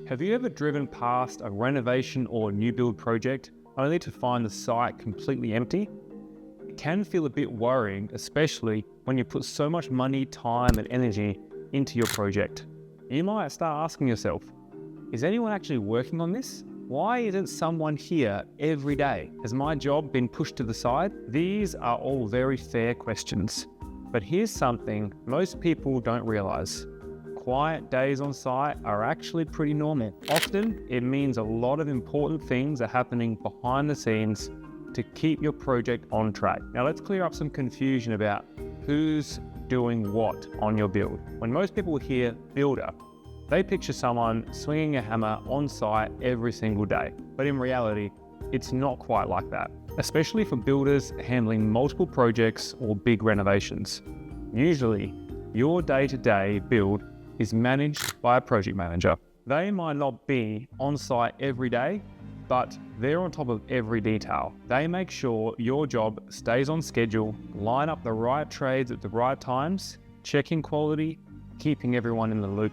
Have you ever driven past a renovation or new build project only to find the site completely empty? It can feel a bit worrying, especially when you put so much money, time, and energy into your project. You might start asking yourself, is anyone actually working on this? Why isn't someone here every day? Has my job been pushed to the side? These are all very fair questions. But here's something most people don't realize. Quiet days on site are actually pretty normal. Often, it means a lot of important things are happening behind the scenes to keep your project on track. Now let's clear up some confusion about who's doing what on your build. When most people hear builder, they picture someone swinging a hammer on site every single day. But in reality, it's not quite like that, especially for builders handling multiple projects or big renovations. Usually, your day-to-day build is managed by a project manager. They might not be on site every day, but they're on top of every detail. They make sure your job stays on schedule, line up the right trades at the right times, checking quality, keeping everyone in the loop,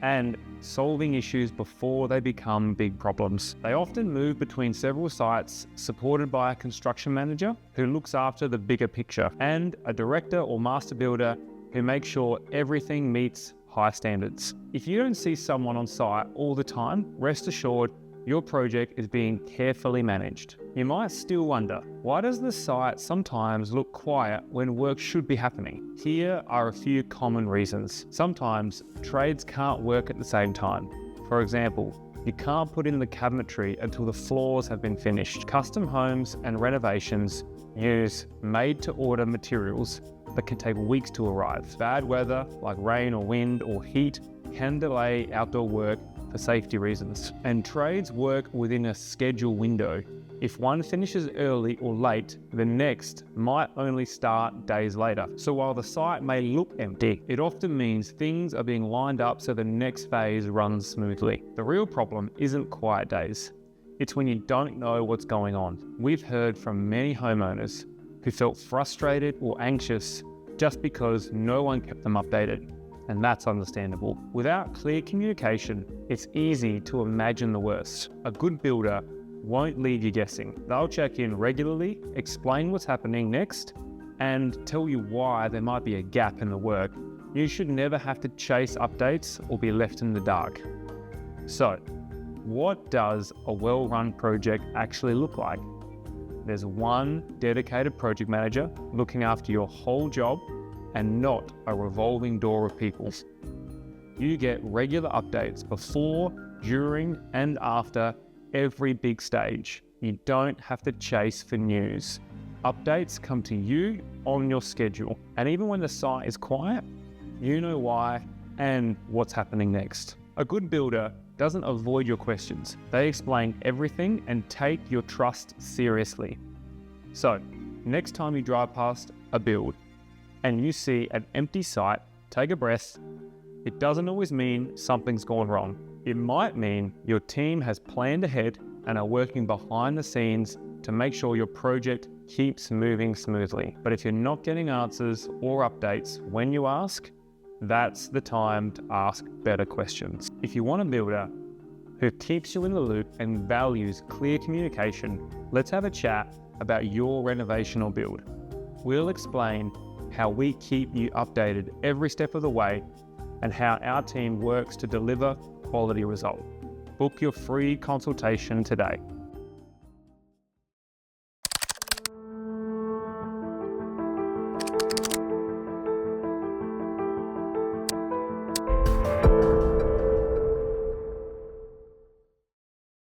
and solving issues before they become big problems. They often move between several sites, supported by a construction manager who looks after the bigger picture, and a director or master builder who makes sure everything meets high standards. If you don't see someone on site all the time, rest assured your project is being carefully managed. You might still wonder, why does the site sometimes look quiet when work should be happening? Here are a few common reasons. Sometimes trades can't work at the same time. For example, you can't put in the cabinetry until the floors have been finished. Custom homes and renovations use made-to-order materials that can take weeks to arrive. Bad weather, like rain or wind or heat, can delay outdoor work for safety reasons. And trades work within a schedule window. If one finishes early or late, the next might only start days later. So while the site may look empty, it often means things are being lined up so the next phase runs smoothly. The real problem isn't quiet days. It's when you don't know what's going on. We've heard from many homeowners who felt frustrated or anxious just because no one kept them updated. And that's understandable. Without clear communication, it's easy to imagine the worst. A good builder won't leave you guessing. They'll check in regularly, explain what's happening next, and tell you why there might be a gap in the work. You should never have to chase updates or be left in the dark. So, what does a well-run project actually look like? There's one dedicated project manager looking after your whole job and not a revolving door of people. You get regular updates before, during, and after every big stage. You don't have to chase for news. Updates come to you on your schedule. And even when the site is quiet, you know why and what's happening next. A good builder doesn't avoid your questions. They explain everything and take your trust seriously. So, next time you drive past a build and you see an empty site, take a breath. It doesn't always mean something's gone wrong. It might mean your team has planned ahead and are working behind the scenes to make sure your project keeps moving smoothly. But if you're not getting answers or updates when you ask, that's the time to ask better questions. If you want a builder who keeps you in the loop and values clear communication, let's have a chat about your renovation or build. We'll explain how we keep you updated every step of the way and how our team works to deliver quality result. Book your free consultation today.